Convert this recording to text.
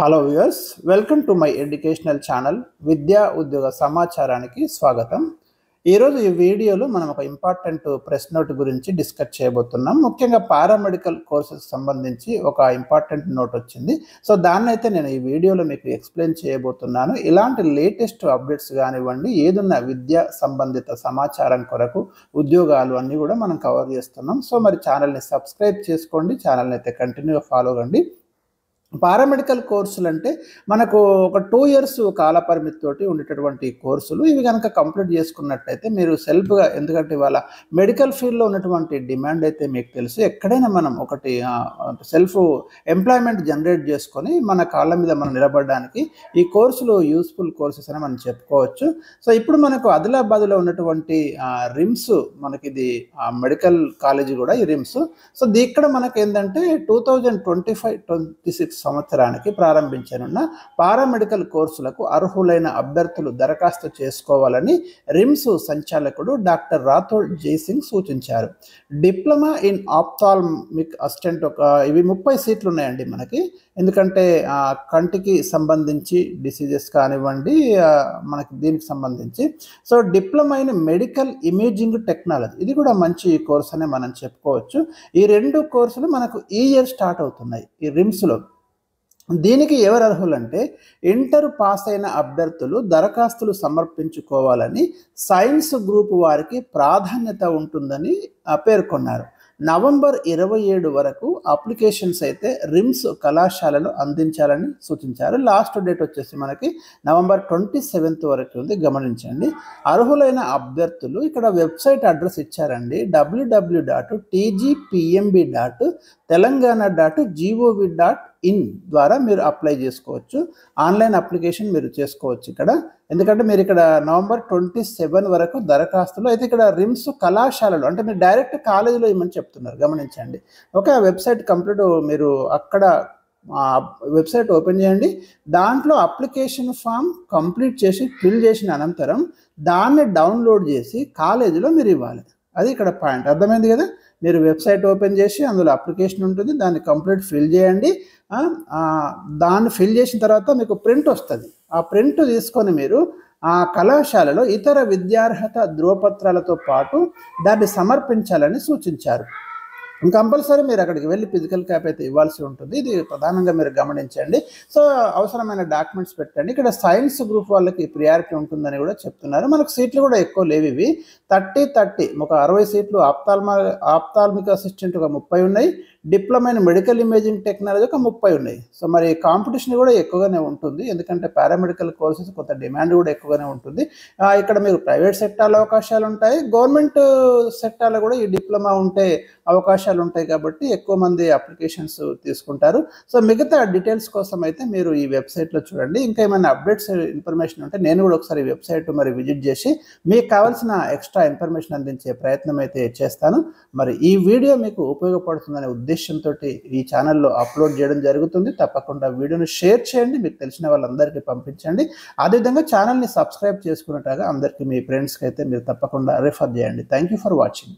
Hello viewers, welcome to my educational channel విద్యా ఉద్యోగ సమాచారానికి స్వాగతం. ఈరోజు ఈ వీడియోలో మనం ఒక ఇంపార్టెంట్ ప్రెస్ నోట్ గురించి డిస్కస్ చేయబోతున్నాం. ముఖ్యంగా పారామెడికల్ కోర్సెస్ సంబంధించి ఒక ఇంపార్టెంట్ నోట్ వచ్చింది. సో దాన్ని అయితే నేను ఈ వీడియోలో మీకు ఎక్స్ప్లెయిన్ చేయబోతున్నాను. ఇలాంటి లేటెస్ట్ అప్డేట్స్ కానివ్వండి, ఏదున్న విద్యా సంబంధిత సమాచారం కొరకు ఉద్యోగాలు అన్నీ కూడా మనం కవర్ చేస్తున్నాం. సో మరి ఛానల్ని సబ్స్క్రైబ్ చేసుకోండి, ఛానల్ని అయితే కంటిన్యూగా ఫాలో కండి. పారామెడికల్ కోర్సులు అంటే మనకు ఒక 2 years కాల పరిమితితోటి ఉండేటటువంటి కోర్సులు. ఇవి కనుక కంప్లీట్ చేసుకున్నట్టయితే మీరు సెల్ఫ్గా, ఎందుకంటే ఇవాళ మెడికల్ ఫీల్డ్లో ఉన్నటువంటి డిమాండ్ అయితే మీకు తెలుసు. ఎక్కడైనా మనం ఒకటి సెల్ఫ్ ఎంప్లాయ్మెంట్ జనరేట్ చేసుకొని మన కాళ్ళ మీద మనం నిలబడడానికి ఈ కోర్సులు యూస్ఫుల్ కోర్సెస్ అని మనం చెప్పుకోవచ్చు. సో ఇప్పుడు మనకు ఆదిలాబాద్లో ఉన్నటువంటి రిమ్స్, మనకి ఇది మెడికల్ కాలేజీ కూడా ఈ రిమ్స్. సో ఇక్కడ మనకి ఏంటంటే 2025-26 సంవత్సరానికి ప్రారంభించనున్న పారామెడికల్ కోర్సులకు అర్హులైన అభ్యర్థులు దరఖాస్తు చేసుకోవాలని రిమ్స్ సంచాలకుడు డాక్టర్ రాథోడ్ జైసింగ్ సూచించారు. డిప్లొమా ఇన్ ఆప్థాల్మిక్ అసిస్టెంట్ ఇవి 30 సీట్లు ఉన్నాయండి మనకి. ఎందుకంటే కంటికి సంబంధించి డిసీజెస్ కానివ్వండి, మనకి దీనికి సంబంధించి. So diploma in medical imaging technology, ఇది కూడా మంచి కోర్స్ అనే మనం చెప్పుకోవచ్చు. ఈ 2 కోర్సులు మనకు ఈ ఇయర్ స్టార్ట్ అవుతున్నాయి ఈ రిమ్స్లో. దీనికి ఎవరు అర్హులంటే ఇంటర్ పాస్ అయిన అభ్యర్థులు దరఖాస్తులు సమర్పించుకోవాలని సైన్స్ గ్రూప్ వారికి ప్రాధాన్యత ఉంటుందని పేర్కొన్నారు. నవంబర్ 27 వరకు అప్లికేషన్స్ అయితే రిమ్స్ కళాశాలలో అందించాలని సూచించారు. లాస్ట్ డేట్ వచ్చేసి మనకి నవంబర్ 27 వరకు ఉంది, గమనించండి. అర్హులైన అభ్యర్థులు ఇక్కడ వెబ్సైట్ అడ్రస్ ఇచ్చారండి, www.tgpmb.telangana.gov.in ద్వారా మీరు అప్లై చేసుకోవచ్చు. ఆన్లైన్ అప్లికేషన్ మీరు చేసుకోవచ్చు ఇక్కడ. ఎందుకంటే మీరు ఇక్కడ నవంబర్ 27 వరకు దరఖాస్తులు అయితే ఇక్కడ రిమ్స్ కళాశాలలు అంటే మీరు డైరెక్ట్ కాలేజీలో ఇవ్వమని చెప్తున్నారు, గమనించండి. ఓకే, ఆ వెబ్సైట్ కంప్లీట్ మీరు అక్కడ వెబ్సైట్ ఓపెన్ చేయండి. దాంట్లో అప్లికేషన్ ఫామ్ కంప్లీట్ చేసి ఫిల్ చేసిన అనంతరం దాన్ని డౌన్లోడ్ చేసి కాలేజీలో మీరు ఇవ్వాలి. అది ఇక్కడ పాయింట్, అర్థమైంది కదా. మీరు వెబ్సైట్ ఓపెన్ చేసి అందులో అప్లికేషన్ ఉంటుంది, దాన్ని కంప్లీట్ ఫిల్ చేయండి. దాన్ని ఫిల్ చేసిన తర్వాత మీకు ప్రింట్ వస్తుంది. ఆ ప్రింట్ తీసుకొని మీరు ఆ కళాశాలలో ఇతర విద్యార్హత ధృవపత్రాలతో పాటు దాన్ని సమర్పించాలని సూచించారు. కంపల్సరీ మీరు అక్కడికి వెళ్ళి ఫిజికల్ క్యాప్ అయితే ఇవ్వాల్సి ఉంటుంది. ఇది ప్రధానంగా మీరు గమనించండి. సో అవసరమైన డాక్యుమెంట్స్ పెట్టండి. ఇక్కడ సైన్స్ గ్రూప్ వాళ్ళకి ప్రియారిటీ ఉంటుందని కూడా చెప్తున్నారు. మనకు సీట్లు కూడా ఎక్కువ లేవు, ఇవి 30 ఒక 60 సీట్లు. ఆప్థాల్మిక్ అసిస్టెంట్ ఒక 30 ఉన్నాయి. Diploma in medical imaging technology ఒక 30 ఉన్నాయి. సో మరి కాంపిటీషన్ కూడా ఎక్కువగానే ఉంటుంది, ఎందుకంటే పారామెడికల్ కోర్సెస్ కొంత డిమాండ్ కూడా ఎక్కువగానే ఉంటుంది. ఇక్కడ మీరు ప్రైవేట్ సెక్టార్లో అవకాశాలు ఉంటాయి, గవర్నమెంట్ సెక్టార్లో కూడా ఈ డిప్లొమా ఉంటే అవకాశాలు ఉంటాయి. కాబట్టి ఎక్కువ మంది అప్లికేషన్స్ తీసుకుంటారు. సో మిగతా డీటెయిల్స్ కోసం అయితే మీరు ఈ వెబ్సైట్లో చూడండి. ఇంకా ఏమైనా అప్డేట్స్ ఇన్ఫర్మేషన్ ఉంటే నేను కూడా ఒకసారి వెబ్సైట్ మరి విజిట్ చేసి మీకు కావాల్సిన ఎక్స్ట్రా ఇన్ఫర్మేషన్ అందించే ప్రయత్నం అయితే చేస్తాను. మరి ఈ వీడియో మీకు ఉపయోగపడుతుందనే ఉద్దేశంతో ఈ ఛానల్లో అప్లోడ్ చేయడం జరుగుతుంది. తప్పకుండా వీడియోని షేర్ చేయండి, మీకు తెలిసిన వాళ్ళందరికీ పంపించండి. అదేవిధంగా ఛానల్ని సబ్స్క్రైబ్ చేసుకున్నట్టుగా అందరికీ మీ ఫ్రెండ్స్కి అయితే మీరు తప్పకుండా రిఫర్ చేయండి. Thank you for watching.